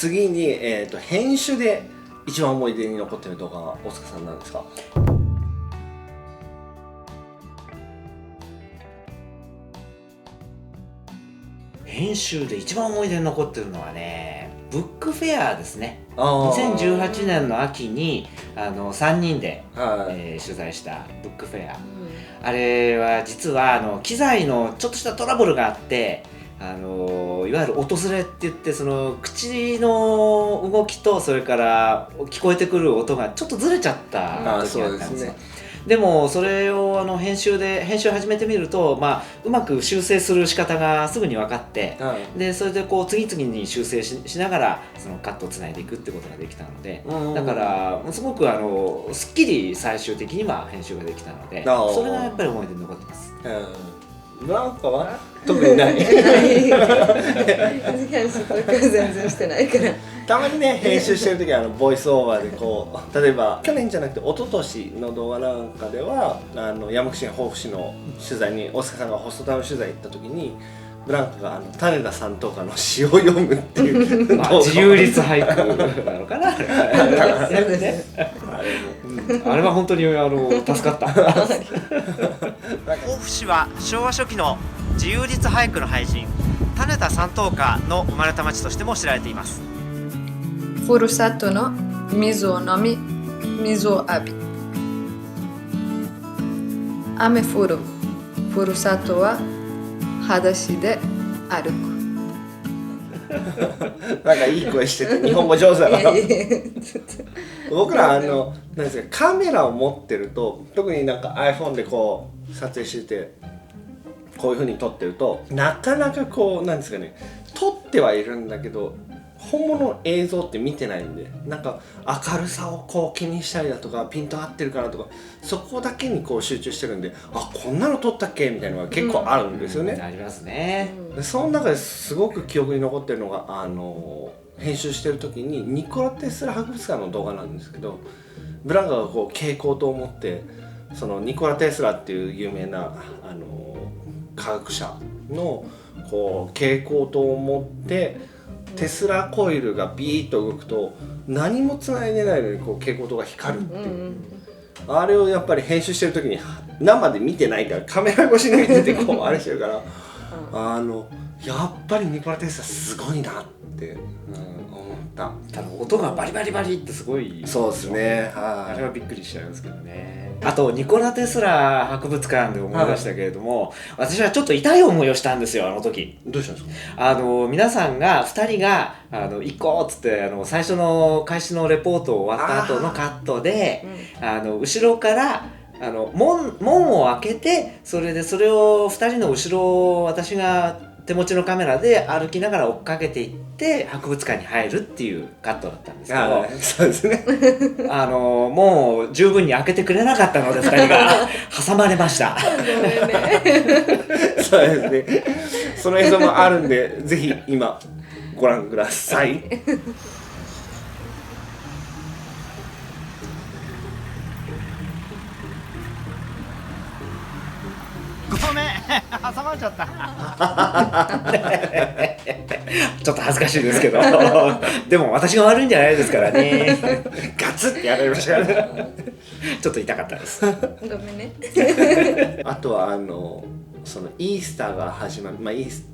次に、編集で一番思い出に残っている動画は大塚さんなんですか？編集で一番思い出に残ってるのはね、ブックフェアですね。あ2018年の秋に3人で、はい取材したブックフェア、あれは実は機材のちょっとしたトラブルがあって、いわゆる音ずれって言って、その口の動きとそれから聞こえてくる音がちょっとずれちゃった時があったんですよ。でもそれを編集始めてみると、うまく修正する仕方がすぐに分かって、でそれでこう次々に修正 しながらそのカットをつないでいくってことができたので、だからすごくすっきり最終的には編集ができたので、それがやっぱり思い出に残ってます。ブランカは特にない編集とか全然してないから。たまにね、編集してる時はボイスオーバーでこう、例えば去年じゃなくて一昨年の動画なんかでは山口県防府市の取材に大塚さんがホストタウン取材行った時に、ブランカが種田三等家の詩を読むっていう自由律俳句なのかなあれは本当に助かった防府市は昭和初期の自由律俳句の俳人種田三等家の生まれた町としても知られています。ふるさとの水を飲み、水を浴び、雨降るふるさとは裸足で歩く。なんかいい声してて日本語上手だな僕らなんですか、カメラを持ってると、特になんか iPhone でこう撮影しててこういう風に撮ってると、なかなかこうなんですかね、撮ってはいるんだけど本物の映像って見てないんで、なんか明るさをこう気にしたりだとか、ピント合ってるかなとか、そこだけにこう集中してるんで、あ、こんなの撮ったっけみたいなのが結構あるんですよね。ありますね。でその中ですごく記憶に残ってるのが編集してる時にニコラ・テスラ博物館の動画なんですけど、ブランカがこう蛍光灯を持って、そのニコラ・テスラっていう有名な科学者のこう蛍光灯を持ってテスラコイルがビーッと動くと何もつないでないのにこう蛍光灯が光るっていう、あれをやっぱり編集してる時に生で見てないから、カメラ越しに見ててこうあれしてるからやっぱりニコラ・テスラすごいなって、思った。ただ音がバリバリバリってすごい。そうですね、あれはびっくりしちゃいますけどね。あとニコラ・テスラ博物館で思い出したけれども、私はちょっと痛い思いをしたんですよ、あの時。どうしたんですか？皆さんが2人が行こうっつって最初の開始のレポート終わった後のカットで、後ろから門を開けて、それを2人の後ろを私が手持ちのカメラで歩きながら追っかけていって博物館に入るっていうカットだったんですけど、そうですねもう十分に開けてくれなかったので2人が挟まれましたごめんね。そうですね、その映像もあるんでぜひ今ご覧くださいごめん挟まれちゃったちょっと恥ずかしいですけどでも私が悪いんじゃないですからねガツってやられましたからねちょっと痛かったですごめんね。あとはそのイースターが始まる、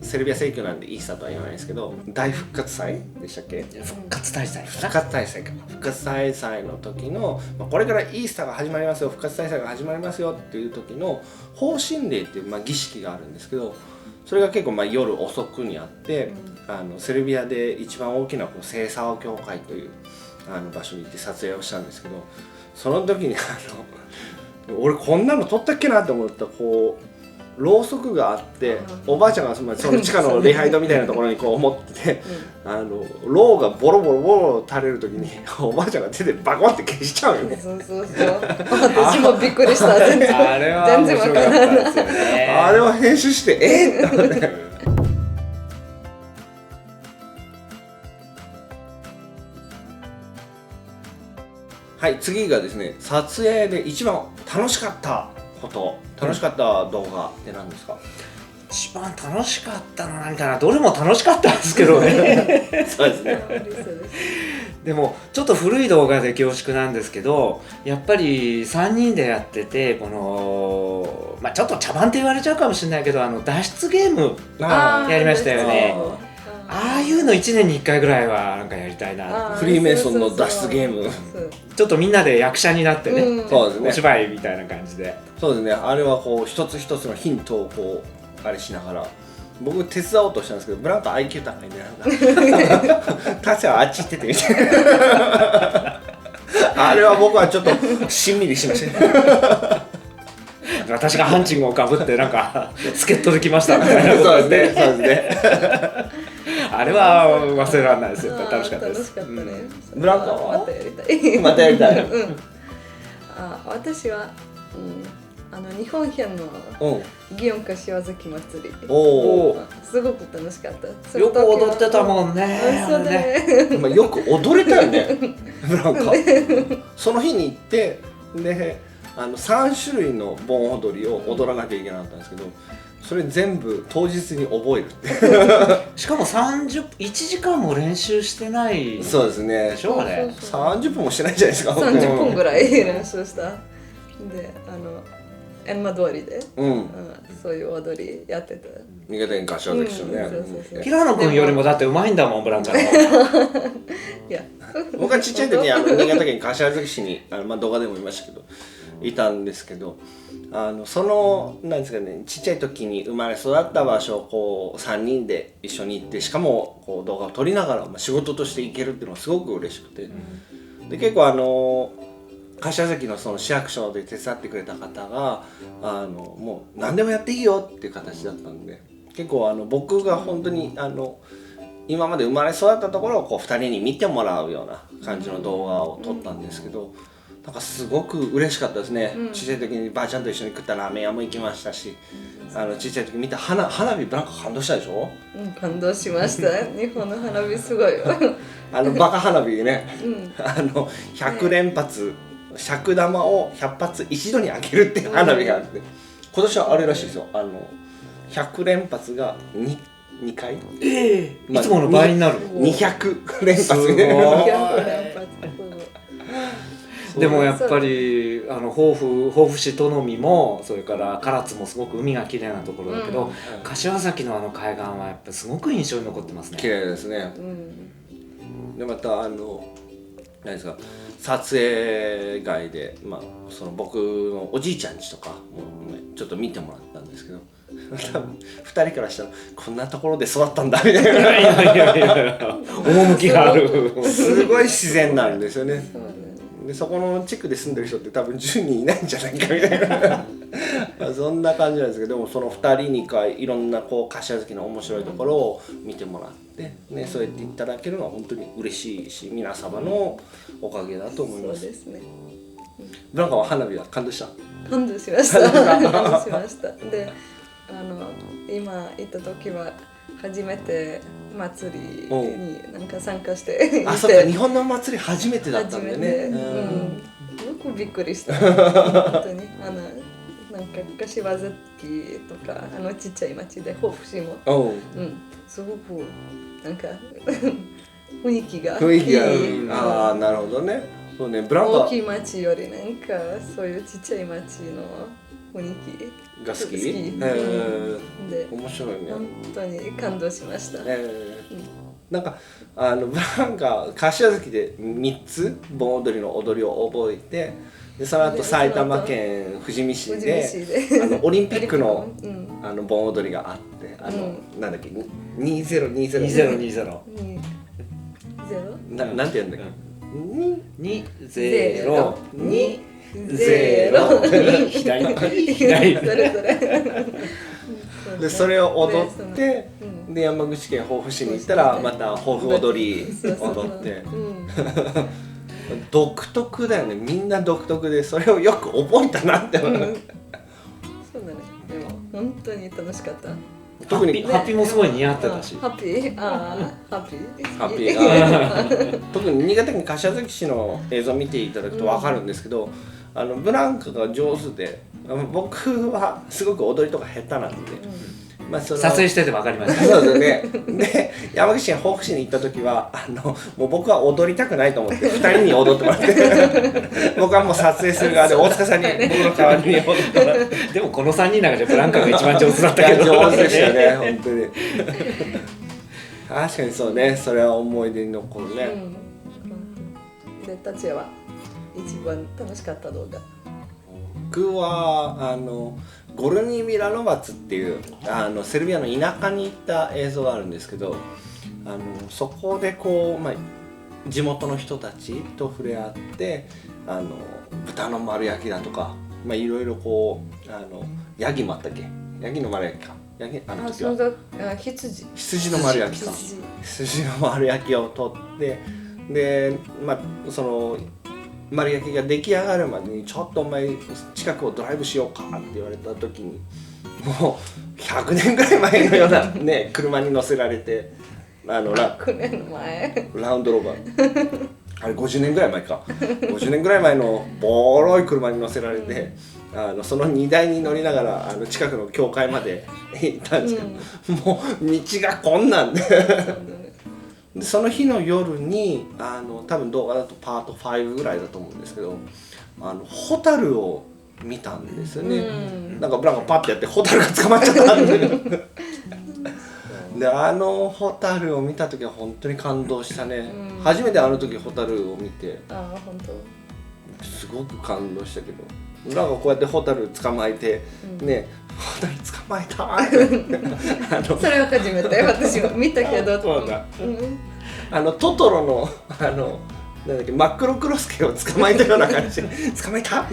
セルビア正教なんでイースターとは言わないですけど、大復活祭でしたっけ？復活大祭復活大祭か。復活大祭の時の、これからイースターが始まりますよ、復活大祭が始まりますよっていう時の放心礼っていう、儀式があるんですけど、それが結構夜遅くにあって、セルビアで一番大きな聖沢教会という場所に行って撮影をしたんですけど、その時に俺こんなの撮ったっけなって思ったら、こうろうそくがあって、おばあちゃんがその地下の礼拝堂みたいなところにこう持ってて、ろうがボロボロボロ垂れる時におばあちゃんが手でバコンって消しちゃうよね。そう私もびっくりした。全然あれは面白かったですよね。あれを編集してって思ってはい、次がですね、撮影で一番楽しかったこと、楽しかった動画って何ですか？一番楽しかったの何かな、どれも楽しかったんですけどねそうですね。でもちょっと古い動画で恐縮なんですけど、やっぱり3人でやってて、この、ちょっと茶番って言われちゃうかもしれないけど、脱出ゲームやりましたよね。ああいうの1年に1回ぐらいはなんかやりたいな。フリーメイソンの脱出ゲーム。ちょっとみんなで役者になってね、そうですね。お芝居みたいな感じで。そうですね。あれはこう一つ一つのヒントをこうあれしながら。僕手伝おうとしたんですけど、ブランコ IQ 高いんでなんかタチはあっち行っててみたいなあれは僕はちょっとしんみりしました私がハンチングをかぶってなんか助っ人できましたみたいなそうですね、そうですねあれは忘れられないですよ。楽しかったです。ブランコはまたやりたい。またやりたい。私は、日本編の祇園柏崎祭り、すごく楽しかった。よく踊ってたもんね。そうだね。よく踊れたよね。ブランコ。その日に行ってで3種類の盆踊りを踊らなきゃいけなかったんですけど、それ全部当日に覚えるってしかも1時間も練習してない。そうですね。でしょうね。30分もしてないじゃないですか。30分ぐらい練習した。で、閻魔通りで、そういう踊りやってた。新潟県柏崎市のね。平野君よりもだってうまいんだもん、ブランコ。いや、僕はちっちゃい時に新潟県柏崎市に動画でも言いましたけどいたんですけど、そのなんですかね、ちっちゃい時に生まれ育った場所をこう3人で一緒に行って、しかもこう動画を撮りながら、仕事として行けるっていうのがすごく嬉しくて、で結構柏崎のその市役所で手伝ってくれた方がもう何でもやっていいよっていう形だったんで、結構僕が本当に今まで生まれ育ったところをこう2人に見てもらうような感じの動画を撮ったんですけど、なんかすごく嬉しかったですね。ちっちゃい時にばあちゃんと一緒に食ったラーメン屋も行きましたし、ちっちゃい時見た花火ブランコ感動したでしょ。感動しました日本の花火すごいバカ花火ね、100連発尺玉を100発一度に開けるっていう花火があって、今年はあれらしいですよ。100連発が2回、いつもの倍になる。200連発でもやっぱり防府市とのみも、それから唐津もすごく海が綺麗なところだけど、柏崎の海岸はやっぱすごく印象に残ってますね。綺麗ですね。でまた何ですか、撮影外で、その僕のおじいちゃん家とかも、ちょっと見てもらったんですけど、多分2人からしたらこんなところで育ったんだみたいな。いや趣がある。すごい自然なんですよね。でそこの地区で住んでる人って多分10人いないんじゃないかみたいなそんな感じなんですけど、でもその2人にいろんな柏崎の面白いところを見てもらって、そうやっていただけるのは本当に嬉しいし、皆様のおかげだと思います。そうですね。ブランカは花火は感動した？感動しました感動しました。で、今行った時は初めて祭りになんか参加してあ、そうか、日本の祭り初めてだったんだよね。よくびっくりした。本当になんか柏崎とかちっちゃい町で防府市も、すごくなんか雰囲気がいい。ああ、なるほどね。そうね、ブランカ大きい町よりなんかそういうちっちゃい町の雰囲気が好き？で、面白いね。本当に感動しました。なんかブランカ柏崎で3つ盆踊りの踊りを覚えて、でその後埼玉県富士見市でオリンピックの盆踊りがあって、なんだっけ、2020なんて言うんだっけ、でそれを踊って、で山口県防府市に行ったらまた防府踊り踊って独特だよね。みんな独特で、それをよく覚えたなって思う。そうだね。でも本当に楽しかった。特にハッピーもすごい似合ってたし。ハッピー特に新潟県柏崎市の映像を見ていただくと分かるんですけど、ブランカが上手で、僕はすごく踊りとか下手なんで、まあ、撮影してて分かりましたそうですよね。で山口県防府市に行った時はもう僕は踊りたくないと思って2人に踊ってもらって僕はもう撮影する側で大塚さんに僕の代わりに踊ってもらってでもこの3人の中でブランカが一番上手だったけど上手でしたね本当に確かにそうね、それは思い出に残るね、で達也は一番楽しかった動画。僕はゴルニ・ミラノバツっていうセルビアの田舎に行った映像があるんですけど、そこでこう、まあ、地元の人たちと触れ合って豚の丸焼きだとか、まあ、いろいろこうヤギもあったっけ、ヤギの丸焼きか、ヤギ時は羊の丸焼きか、羊の丸焼きを取ってで、まあ、その丸焼きが出来上がるまでにちょっとお前近くをドライブしようかって言われた時にもう100年ぐらい前のようなね車に乗せられて100年前ラウンドローバーあれ50年ぐらい前か50年ぐらい前のボロい車に乗せられてその荷台に乗りながら近くの教会まで行ったんですけど、もう道がこんなんででその日の夜に多分動画だとパート5ぐらいだと思うんですけどホタルを見たんですよね、なんかブランコパッてやってホタルが捕まっちゃったんででホタルを見た時は本当に感動したね、初めて時ホタルを見て本当すごく感動したけど、ブランコこうやってホタル捕まえて、ねホタル捕まえたってそれは初めて私も見たけどそうだ、トトロのなんだっけマックロクロスケを捕まえたような感じで捕まえた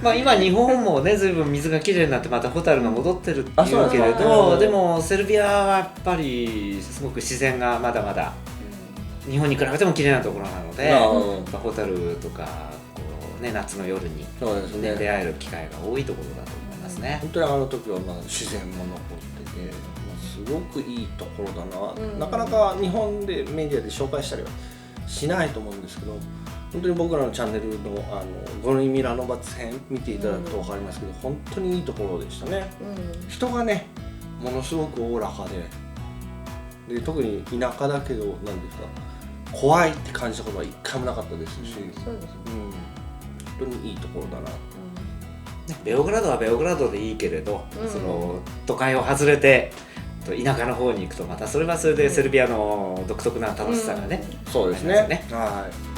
まあ今日本もね随分水がきれいになってまたホタルが戻ってるっていうけれど、でもセルビアはやっぱりすごく自然がまだまだ日本に比べてもきれいなところなので、ホタルとかこう、ね、夏の夜に、そうですね、出会える機会が多いところだと思いますね。本当に時は自然も残ってて、すごくいいところだな、なかなか日本でメディアで紹介したりはしないと思うんですけど、本当に僕らのチャンネルのゴルニ・ミラノバツ編見ていただくと分かりますけど、本当にいいところでしたね、人がねものすごくおおらかで特に田舎だけど何ですか怖いって感じたことは一回もなかったですし、本当にいいところだな、ベオグラドはベオグラドでいいけれど、その都会を外れて田舎の方に行くとまたそれはそれでセルビアの独特な楽しさがね、そうですね、はい。